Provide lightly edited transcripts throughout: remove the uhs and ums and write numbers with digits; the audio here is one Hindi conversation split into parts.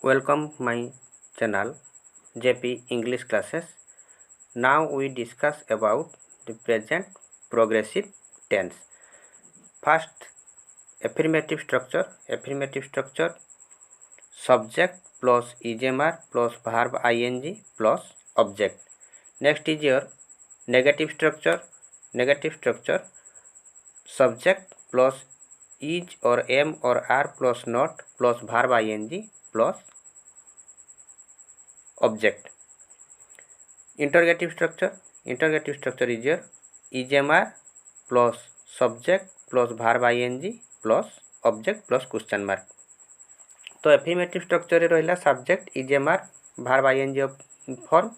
Welcome my channel JP English classes. Now we discuss about the present progressive tense. First, affirmative structure. Affirmative structure, subject plus ijmr plus verb ing plus object. Next is your negative structure. Negative structure, subject plus is or am or are plus not plus verb ing plus object. Interrogative structure is your ijmr plus subject plus verb ing plus object plus question mark. तो एफर्मेटिव स्ट्रक्चर रहा subject is am are verb ING form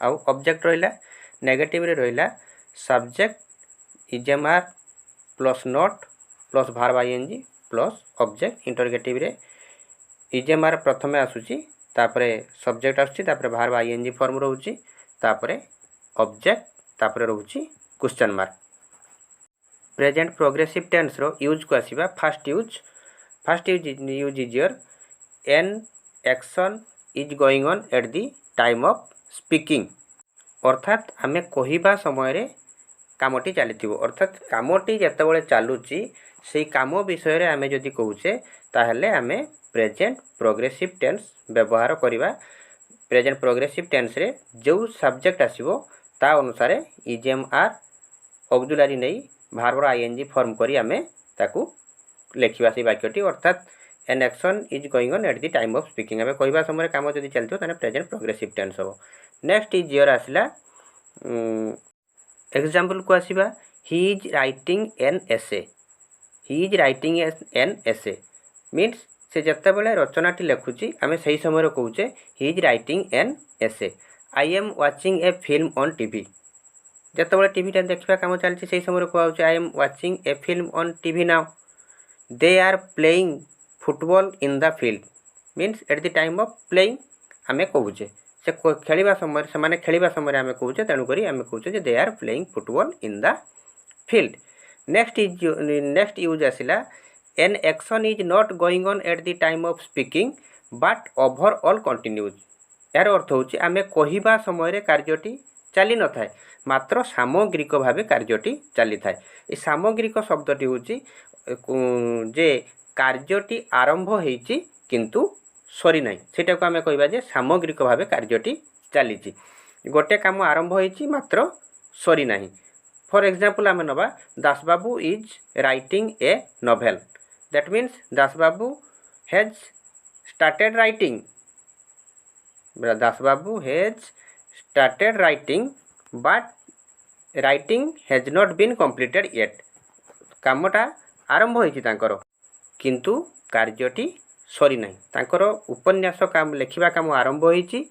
आउ ऑब्जेक्ट रहा नेगेटिव रे रहा subject is am are plus not plus verb ING plus object interrogative रे इजेमार प्रथमे आसुची तापरे सब्जेक्ट आसुची तापरे भार्ब आईएनजी फॉर्म रहउची तापरे ऑब्जेक्ट तापरे रहउची question mark. Present progressive tense रो यूज को आसीबा first use is your an action is going on at the time of speaking. अर्थात आमे कहिबा समय रे कामटी चलीथिबो अर्थात कामटी जेतेबेले चालुची सेही काम विषय रे आमे जदि कहूचे ताहले आमे प्रेजेंट प्रोग्रेसिव टेंस व्यवहार करिबा. प्रेजेंट प्रोग्रेसिव टेंस रे जो सब्जेक्ट आसीबो ता अनुसार इजेम आर ऑक्सिलरी नै भार्ब आईएनजी फॉर्म करी आमे ताकू लेखिबा से वाक्यटी. अर्थात an action is going on at the time of speaking आमे कहिबा समय काम जदि चलथिबो ताने प्रेजेंट प्रोग्रेसिव टेंस हो. नेक्स्ट इज योर आसला एग्जांपल को आसीबा he is writing an essay. He is writing an essay means से जत्तेबेले रचनाटी लेखुची आमे सही समय कहूचे he is writing an essay. I am watching a film on TV. जत्तेबेले टीवी देखा काम चलती से समय कहूचे I am watching a film on TV now. They are playing football in the field means at the time of playing आमे कहूचे से खेलिबा समय से माने खेलिबा समय आमे कहूचे तेणु करी आमे कहूचे जे they are playing football in the field. Next use आसिला an action is not going on at the time of speaking but overall continues. यार अर्थ होची आमे कहिबा समय रे कार्यटी चली न थाए मात्र सामग्रिक भावे कार्यटी चली थाए. ए सामग्रिक शब्दटी होची जे कार्यटी आरंभ होईची किंतु सरी नाही सेटा को आमे कहबा जे सामग्रिक भावे कार्यटी चलीची. गोटे काम आरंभ होईची मात्र सरी नाही. फॉर एग्जांपल आमे नबा Dasbabu is writing a novel. That means Dasbabu has started writing. Dasbabu has started writing but writing has not been completed yet. कामटा आरंभ होईची तांकर किंतु कार्यटी सरी नाही. तांकर उपन्यास काम लेखिबा काम आरंभ होईची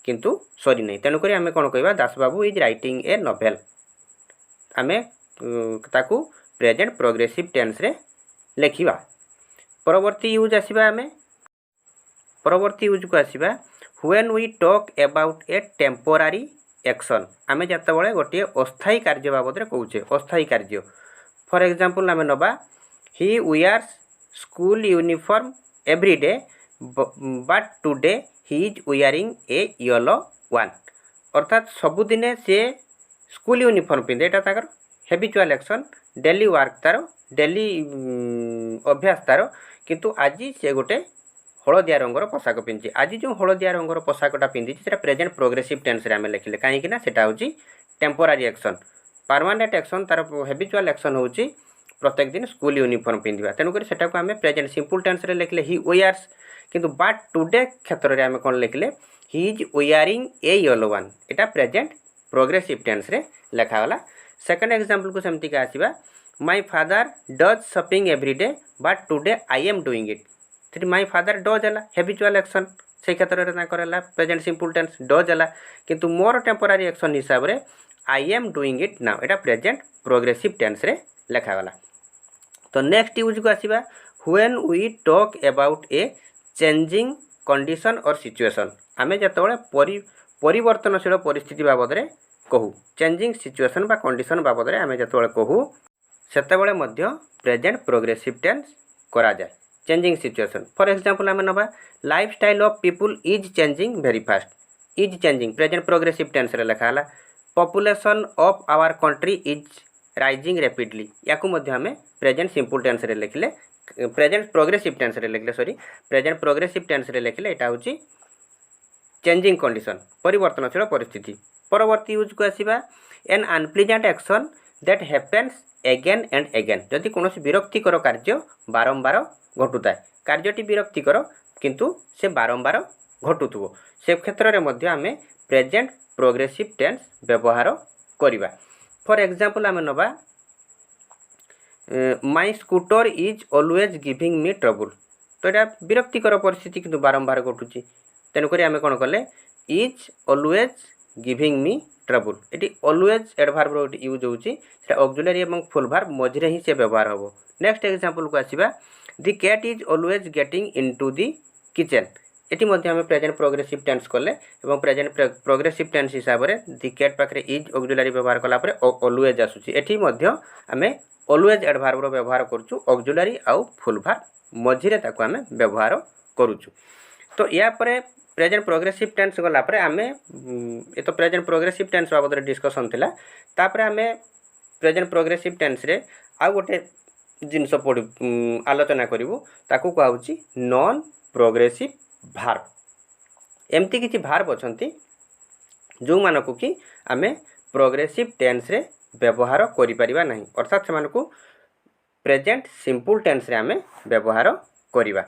किंतु सरी नाही. तेणु करी आमे कोन कहबा Dasbabu is writing a novel. आमे ताकू प्रेजेंट प्रोग्रेसिव टेंस रे लेखिबा. परवर्ती यूज आसीबा आमे परवर्ती यूज को आसीबा when we talk about a temporary action. आमे जत्तेबेले गोटे अस्थायी कार्य बाबद रे कहूचे अस्थायी कार्य. फॉर एग्जांपल आमे Naba he wears school uniform every day but today he is wearing a yellow one. अर्थात सबुदिने से स्कूल यूनिफॉर्म पिंधे एटा ताकर हैबिचुअल एक्शन डेली वर्क तार डेली अभ्यास तार किंतु आज से गोटे हलदिया रंगर पोशाक पिंधि. आज जो हलदिया रंगर पोशाकटा पिंधि सेटा प्रेजेंट प्रोग्रेसिव टेंस रे आमे लिखिले काहेकि ना सेटा होची टेम्पोरारी एक्शन. परमानेंट एक्शन तार हैबिचुअल एक्शन होची प्रत्येक दिन स्कूल यूनिफॉर्म पिंधिबा. तेणु करी सेटा को आमे प्रेजेंट सिंपल टेंस रे लिखिले ही वेयर्स किंतु बट टुडे क्षेत्र रे आमे कोन लिखिले he is wearing a yellow one. एटा प्रेजेंट प्रोग्रेसिव टेंस रे लिखा गला. सेकंड एग्जांपल को सेमती का आसीबा my father does shopping every day but today I am doing it. Three my father does हला हैबिचुअल एक्शन से क्षेत्र रे ना करला प्रेजेंट सिंपल टेंस डज हला किंतु मोर टेम्पोरारी एक्शन हिसाब रे I am doing it now. एटा प्रेजेंट प्रोग्रेसिव टेंस रे लिखा गला. तो नेक्स्ट यूज को आसीबा when we talk about a changing condition और सिचुएशन. आमे जतबेले परिवर्तनशील परिस्थिति बाबद रे कहू चेंजिंग सिचुएशन बा कंडीशन बाबद रे आमे जतबेले कहू सेतेबेले मध्य प्रेजेंट प्रोग्रेसिव टेंस करा जाय. Changing situation. फॉर एग्जांपल आम नवा lifestyle of people is changing very fast. Is changing present progressive tense रे लिखा है। Population of our country is rising rapidly, या आम प्रेजेंट सिंपल टेंस रे लिखले, प्रेजेंट प्रोग्रेसिव टेंस रे लिखले, सॉरी प्रेजेंट प्रोग्रेसिव टेंस रे लिखले एटा होची चेंजिंग कंडीशन, परिवर्तनशील परिस्थिति। परवर्ती यूज को आसीबा an unpleasant action that happens again and again. जदि कौन विरक्तिकर कार्य बारंबार घटुता है, कार्यटी विरक्तिकर किंतु से बारंबार घटुथुव, से क्षेत्र में आम प्रेजेंट प्रोग्रेसिव टेंस व्यवहार करिबा। फॉर एग्जांपल आम नबा my scooter is always giving me trouble. तो यहाँ विरक्तिकर परिस्थिति किंतु बारंबार घटुची, तेणुक आम कौन कले is always giving me trouble. ये ऑलवेज एडभार्ब यूज होची, ऑक्सिलरी और फुल भार्ब मझे ही से व्यवहार हम। नेक्स्ट एग्जांपल को आसीबा the cat is always getting into the kitchen. एटी मध्य आम प्रेजेंट प्रोग्रेसिव टेंस कले और प्रेजेंट प्रोग्रेसिव टेंस हिसाब से द कैट पाखे इज ऑक्सिलरी व्यवहार कलापर ऑलवेज आसूची। एटी मध्य आम ऑलवेज एडभार्ब व्यवहार करूँ, ऑक्सिलरी आउ फुल भार्ब मझे ताको आम व्यवहार करूँ। तो या परे प्रेजेंट प्रोग्रेसिव टेंस गलापर आम ये तो प्रेजेंट प्रोग्रेसिव टेंस बाबद डिस्कसन थिला। तापर आम प्रेजेंट प्रोग्रेसिव टेंस रे आउ गोटे जिनस पढ़ आलोचना करूँ, ताकू कहूँ नॉन प्रोग्रेसिव भार्ब। एमती किसी भार्ब अच्छी जो मानक कि आम प्रोग्रेसिव टेंस रे व्यवहार करिपरिबा नहीं, अर्थात से प्रेजेंट सिंपल टेंस रे आम व्यवहार करिबा।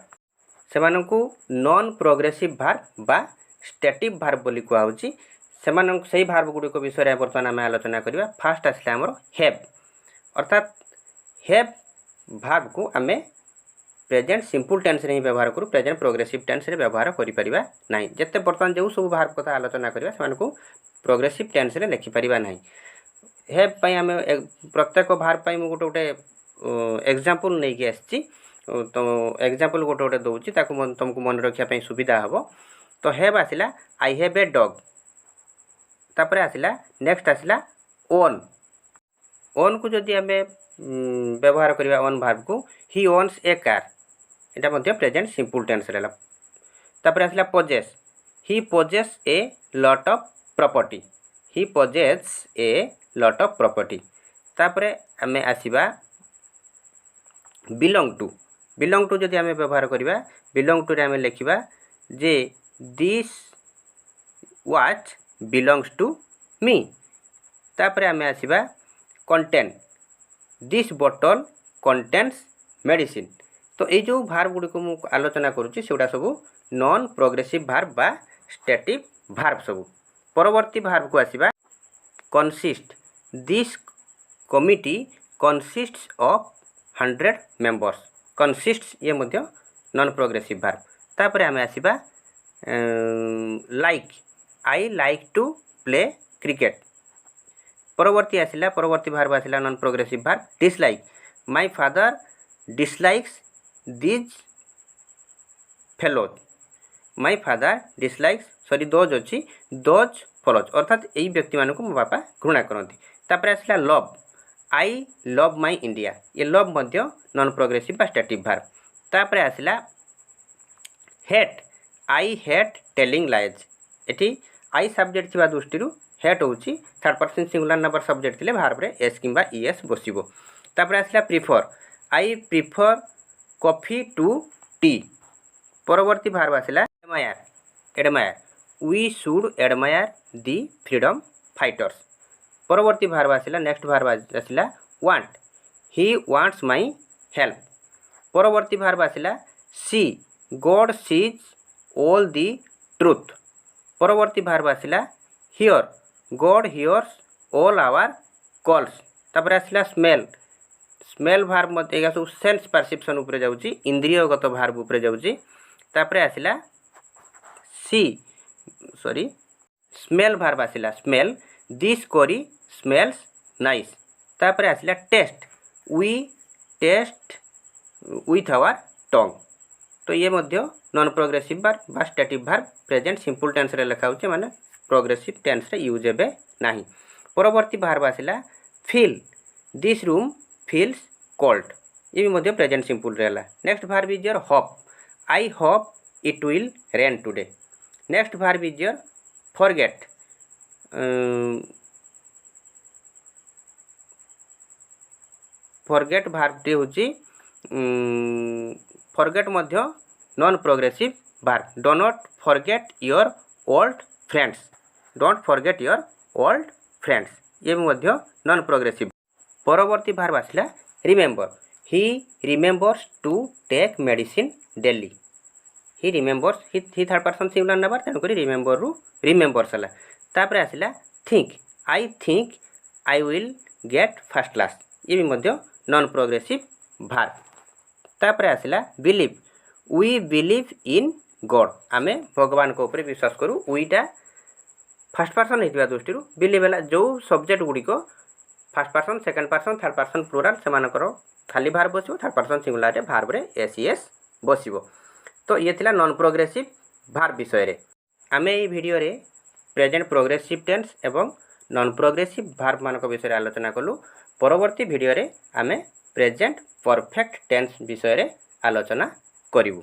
सेमानंकु नॉन प्रोग्रेसिव भार्ब बा स्टैटिक भार्ब बोली कहउची। सेमानंकु सही भार्ब गुडी को विषय वर्तमान आम आलोचना करिबा। फास्ट आसला हमर हैव, अर्थात हैव भार्ब को आम प्रेजेंट सिंपल टेंस रे ही व्यवहार करू, प्रेजेंट प्रोग्रेसिव टेंस रे व्यवहार करि परिबा नाही। जते वर्तमान जो सब भार्ब कथा आलोचना करिबा सेमानंकु प्रोग्रेसिव टेंस रे लिखि परिबा नाही। हैव पई आम प्रत्येक भार्ब पई मु गोटे एग्जांपल नै के आछि, तो एग्जांपल गोटे गोटे दूसरी तुमको मन रखापी सुविधा हम। तो हैव आसला आई हैव ए डॉग, तापर आसला नेक्स्ट आसला ओन। ओन को जदि आम व्यवहार करवा ओन भार्ब को ही ओन्स ए कार, एटा मध्य प्रेजेंट सिंपल टेंस रहला। तापर आसला possess, he possesses a lot of property, he possesses a lot of property. तापर आम आसीबा बिलोंग टू। बिलोंग टू जदि आम व्यवहार करवा, बिलोंग टू रे आम लिखा जे this watch belongs to me. तापर आम आसीबा contain, this bottle contains medicine. तो ये जो भार्ब गुडी को मुझे आलोचना करुच्ची सेगुड़ा सब नॉन प्रोग्रेसिव भार्ब बा स्टैटिक भार्ब सब। परवर्ती भार्ब को आसीबा consist, this committee consists of 100 members. Consists ये मध्य नॉन प्रोग्रेसिव भार्ब। तापर आम आसीबा like, I like to play cricket. परवर्ती आसिला परवर्ती भार्ब आसिला non progressive verb dislike, my father dislikes these fellows. My father dislikes sorry those अच्छी दोज फलोज, अर्थात यही व्यक्ति मानक मो बापा घृणा करती। तापर आसिला love, I love my India, ये लव मध्य नॉन प्रोग्रेसिव बा स्टैटिक भार्ब। तापर आसिला hate, I hate telling lies. एटी आई सब्जेक्ट थिबा दृष्टि हेट होची third person singular number subject थिले भार्ब रे एस किंबा ईएस बसिबो। तापर आसिला prefer, I prefer coffee to tea. परवर्ती भार्ब आसिला admire, admire we should admire the freedom fighters. परवर्ती भार्ब आसिला नेक्स्ट भार्ब आसिला want, he wants my help. परवर्ती verb आसिला see, God sees all the truth. परवर्ती भार्ब आसिला hear, God hears all our calls. तापर आसिला स्मेल, स्मेल भार्ब मत एगा सब सेंस परसेप्शन ऊपर जाउची, इंद्रियगत भार्ब ऊपर जाउची। तापर आसिला सी सॉरी स्मेल भार्ब आसिला smell, this curry smells nice. तापर आसिला taste, we taste with our tongue. तो ये मध्य नॉन प्रोग्रेसिव भार्ब बा static verb present simple tense रे लिखा होचे, माने प्रोग्रेसिव टेंस रे यूज हेबे नाही। परवर्ती भार्ब आसिला feel, this room feels cold. ये भी मध्य प्रेजेंट सिंपल रहला। Next verb is your hope, I hope it will rain today. Next verb is your forget, forget वर्बटी होची फॉरगेट मध्य non progressive verb. Do not forget your old friends, don't forget your old friends, ये भी मध्य नॉन प्रोग्रेसिव। परवर्ती वर्ब आसला remember, he remembers to take medicine daily. He remembers, he third person singular number, तेणुक रिमेंबर रु रिमेंबर्स है। तापर आसला think, I think I will get first class, ये भी मध्य नॉन प्रोग्रेसिव वर्ब। तापर आसला believe, we believe in God, आमे भगवान को ऊपर विश्वास करू। वीटा फर्स्ट पर्सन होता दृष्टि बिलीव है जो सब्जेक्ट गुड़िक first person second person third person plural से खाली भार बस, थर्ड पर्सन सिंगुलर भार्ब रे एस बस। तो ये थिला नॉन प्रोग्रेसिव भार्ब विषय रे। आमे ये वीडियो रे प्रेजेंट प्रोग्रेसिव टेंस एवं नॉन प्रोग्रेसिव भार्ब मानक विषय आलोचना कलु। परवर्ती वीडियो रे आमे प्रेजेंट परफेक्ट टेंस विषय रे आलोचना करिवु।